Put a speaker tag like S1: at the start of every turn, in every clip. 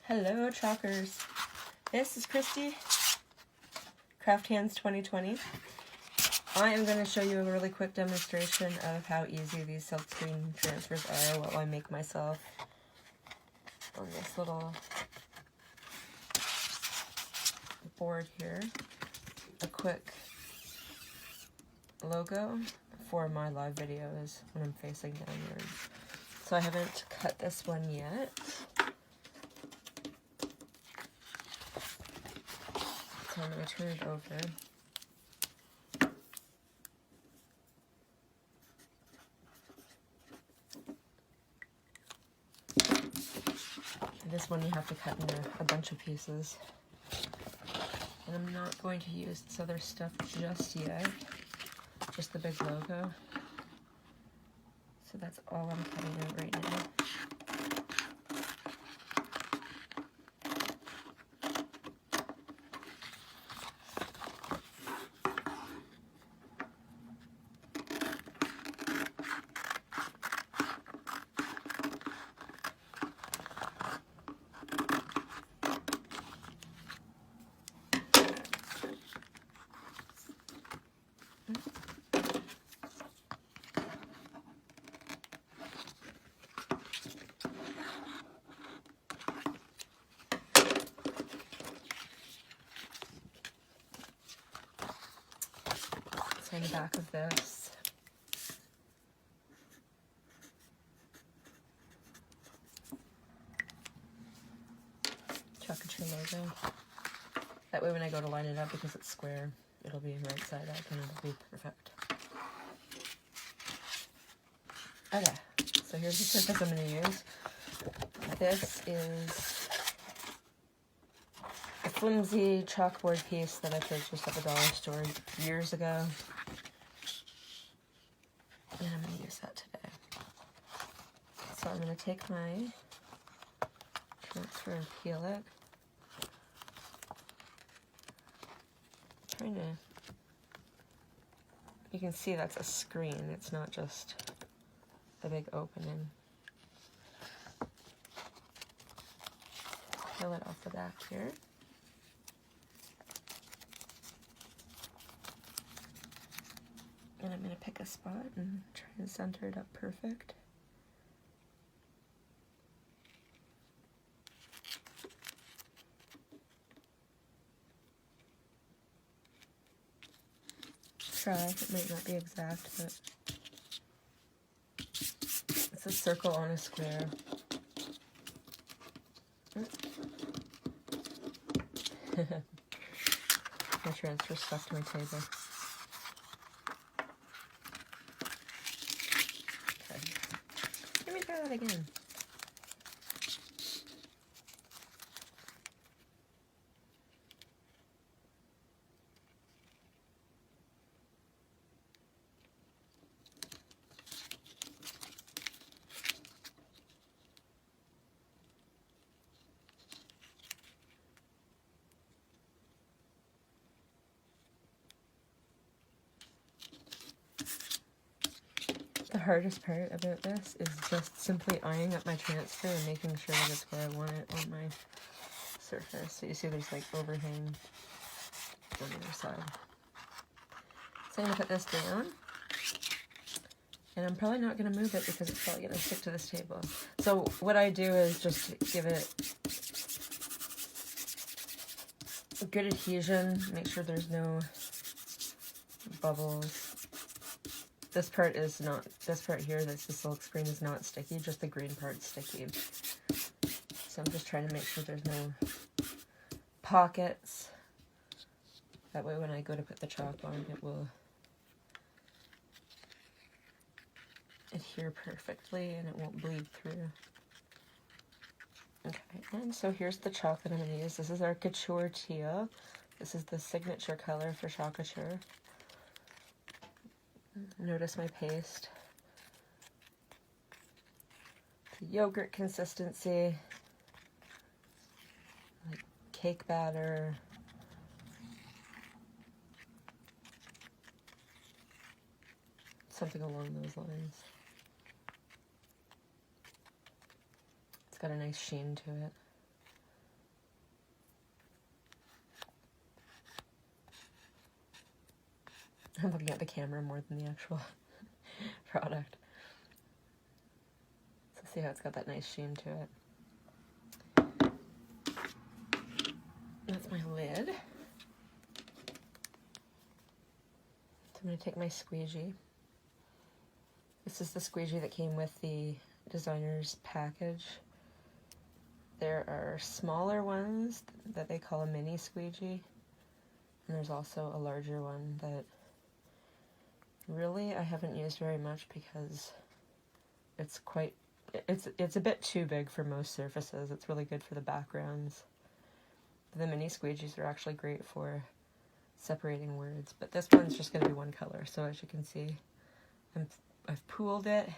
S1: Hello chalkers, this is Christy, Craft Hands 2020. I am going to show you a really quick demonstration of how easy these silkscreen transfers are while I make myself on this little board here a quick logo for my live videos when I'm facing downwards. So I haven't cut this one yet. So I'm going to turn it over. And this one you have to cut into a bunch of pieces. And I'm not going to use this other stuff just yet, just the big logo. So that's all I'm cutting out right now. So on the back of this, couture logo. That way when I go to line it up, because it's square, it'll be right side up and it'll be perfect. Okay, so here's the surface I'm going to use. This is a flimsy chalkboard piece that I purchased at the dollar store years ago. And I'm going to use that today. So I'm going to take my transfer and peel it. Trying to, you can see that's a screen, it's not just a big opening. Peel it off the back here. And I'm going to pick a spot and try and center it up perfect. Try, it might not be exact, but it's a circle on a square. My transfer stuck to my table. Okay. Let me try that again. The hardest part about this is just simply eyeing up my transfer and making sure that it's where I want it on my surface. So you see there's like overhang on the other side. So I'm going to put this down. And I'm probably not going to move it because it's probably going to stick to this table. So what I do is just give it a good adhesion, make sure there's no bubbles. This part is not, this part here, that's the silk screen, is not sticky, just the green part's sticky. So I'm just trying to make sure there's no pockets. That way when I go to put the chalk on, it will adhere perfectly and it won't bleed through. Okay, and so here's the chalk that I'm going to use. This is our Couture Teal. This is the signature color for chalk couture. Notice my paste. It's yogurt consistency, like cake batter. Something along those lines. It's got a nice sheen to it. I'm looking at the camera more than the actual product. So see how it's got that nice sheen to it. That's my lid. So I'm going to take my squeegee. This is the squeegee that came with the designer's package. There are smaller ones that they call a mini squeegee. And there's also a larger one that really I haven't used very much because it's a bit too big for most surfaces. It's really good for the backgrounds. The mini squeegees are actually great for separating words, but this one's just going to be one color. So as you can see, I've pooled it,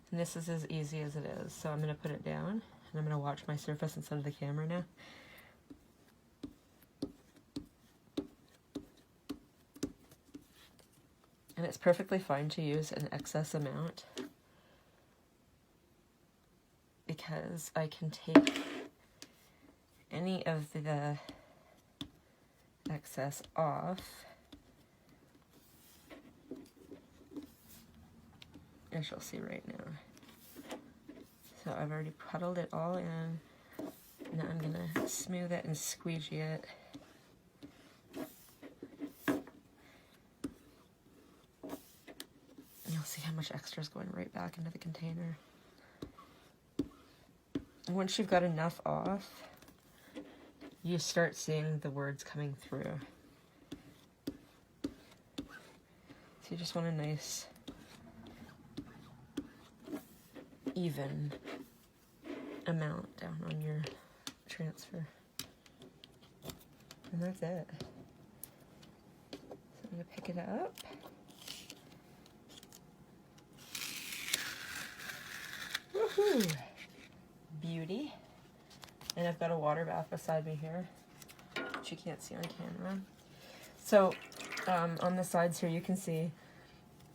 S1: and this is as easy as it is. So I'm going to put it down, and I'm going to watch my surface instead of the camera now. And it's perfectly fine to use an excess amount because I can take any of the excess off, as you'll see right now. So I've already puddled it all in. Now I'm gonna smooth it and squeegee it. You'll see how much extra is going right back into the container. And once you've got enough off, you start seeing the words coming through. So you just want a nice, even amount down on your transfer. And that's it. So I'm going to pick it up. Woohoo! Beauty. And I've got a water bath beside me here, which you can't see on camera. So on the sides here you can see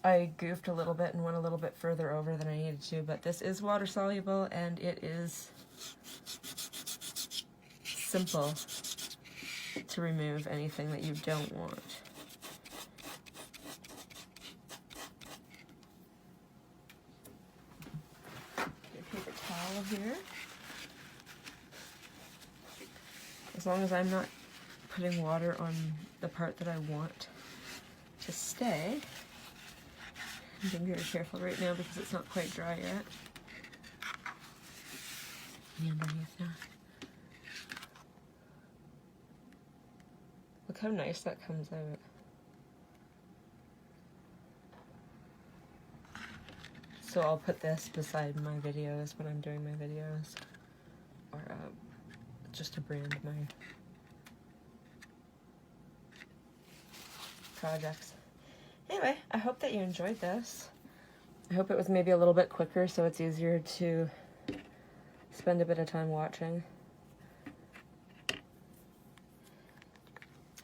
S1: I goofed a little bit and went a little bit further over than I needed to, but this is water soluble and it is simple to remove anything that you don't want. Get a paper towel here. As long as I'm not putting water on the part that I want to stay. I'm being very careful right now because it's not quite dry yet. And underneath now. Look how nice that comes out. So I'll put this beside my videos when I'm doing my videos. Or just to brand my projects. Anyway, I hope that you enjoyed this. I hope it was maybe a little bit quicker so it's easier to spend a bit of time watching.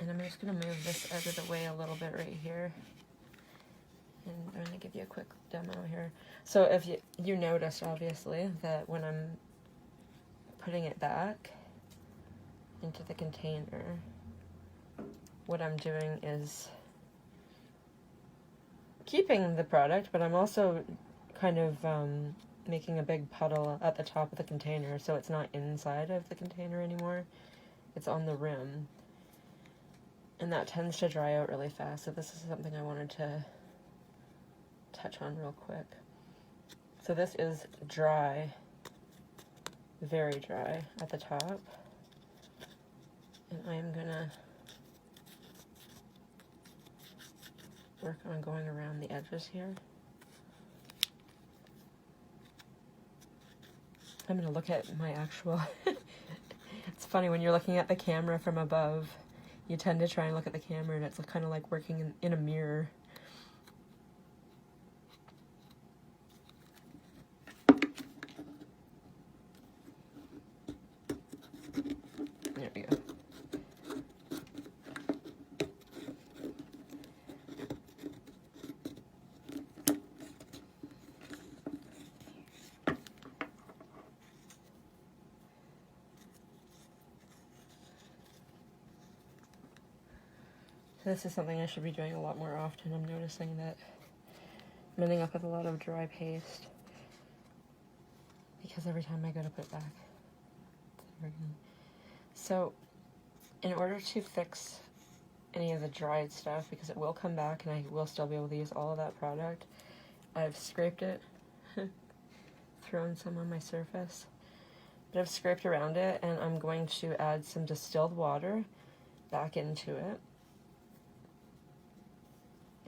S1: And I'm just going to move this out of the way a little bit right here. And I'm going to give you a quick demo here. So if you noticed, obviously, that when I'm putting it back into the container, what I'm doing is keeping the product, but I'm also kind of making a big puddle at the top of the container so it's not inside of the container anymore. It's on the rim. And that tends to dry out really fast, so this is something I wanted to touch on real quick. So this is dry, very dry at the top. And I am gonna work on going around the edges here. I'm gonna look at my actual, it's funny when you're looking at the camera from above, you tend to try and look at the camera and it's kind of like working in a mirror. There we go. This is something I should be doing a lot more often. I'm noticing that I'm ending up with a lot of dry paste because every time I go to put it back, so in order to fix any of the dried stuff, because it will come back and I will still be able to use all of that product, I've scraped it, thrown some on my surface, but I've scraped around it, and I'm going to add some distilled water back into it.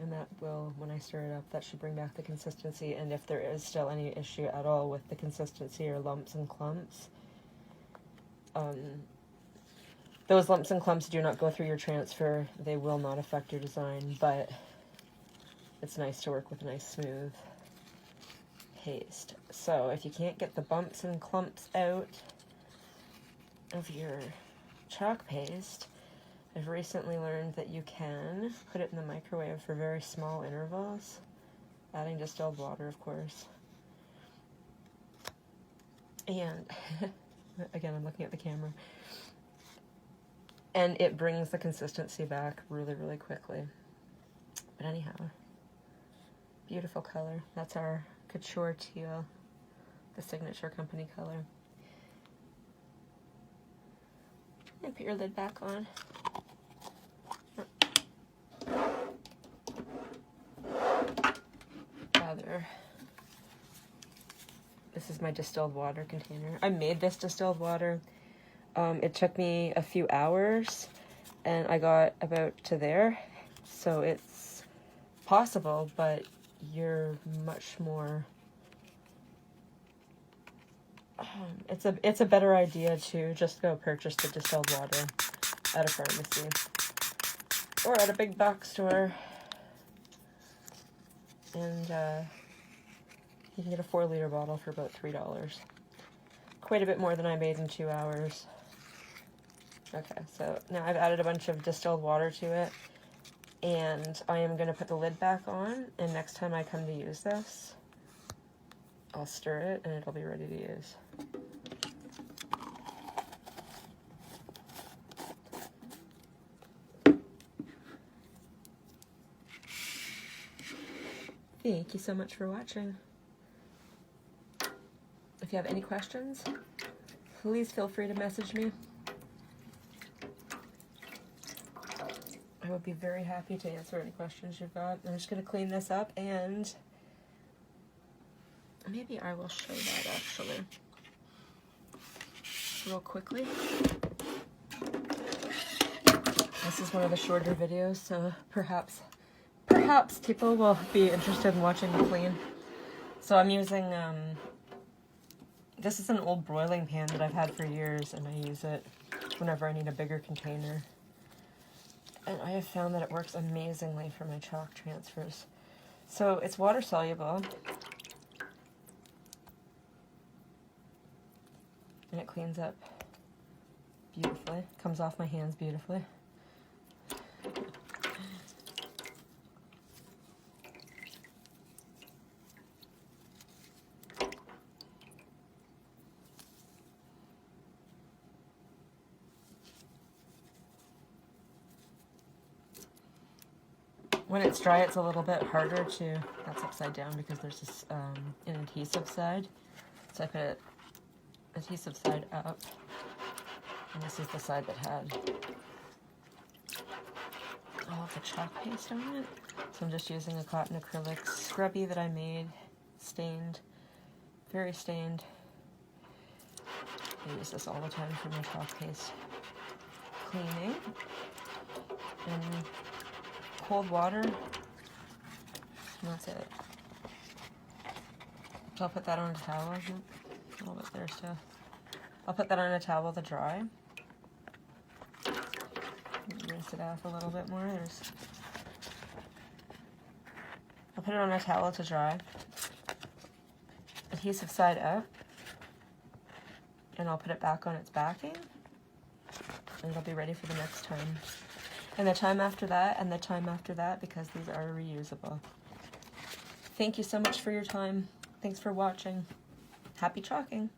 S1: And that will, when I stir it up, that should bring back the consistency. And if there is still any issue at all with the consistency or lumps and clumps, those lumps and clumps do not go through your transfer. They will not affect your design, but it's nice to work with a nice smooth paste. So if you can't get the bumps and clumps out of your chalk paste, I've recently learned that you can put it in the microwave for very small intervals, adding distilled water, of course. And, again, I'm looking at the camera. And it brings the consistency back really, really quickly. But anyhow, beautiful color. That's our Couture Teal, the signature company color. And put your lid back on. This is my distilled water container. I made this distilled water. It took me a few hours, and I got about to there. So it's possible, but you're much more... it's a better idea to just go purchase the distilled water at a pharmacy or at a big box store. And you can get a 4-liter bottle for about $3. Quite a bit more than I made in 2 hours. Okay, so now I've added a bunch of distilled water to it, and I am going to put the lid back on, and next time I come to use this, I'll stir it and it'll be ready to use. Thank you so much for watching. If you have any questions, please feel free to message me. I would be very happy to answer any questions you've got. I'm just going to clean this up, and maybe I will show that actually real quickly. This is one of the shorter videos, so perhaps people will be interested in watching me clean. So I'm using, this is an old broiling pan that I've had for years, and I use it whenever I need a bigger container. And I have found that it works amazingly for my chalk transfers. So it's water soluble, and it cleans up beautifully. Comes off my hands beautifully. When it's dry, it's a little bit harder to, that's upside down because there's this, an adhesive side. So I put it adhesive side up, and this is the side that had all of the chalk paste on it. So I'm just using a cotton acrylic scrubby that I made, stained, very stained. I use this all the time for my chalk paste cleaning. And cold water, and that's it. So I'll put that on a towel. A little bit there still. I'll put that on a towel to dry. Rinse it off a little bit more. I'll put it on a towel to dry. Adhesive side up. And I'll put it back on its backing. And it'll be ready for the next time. And the time after that, and the time after that, because these are reusable. Thank you so much for your time. Thanks for watching. Happy chalking.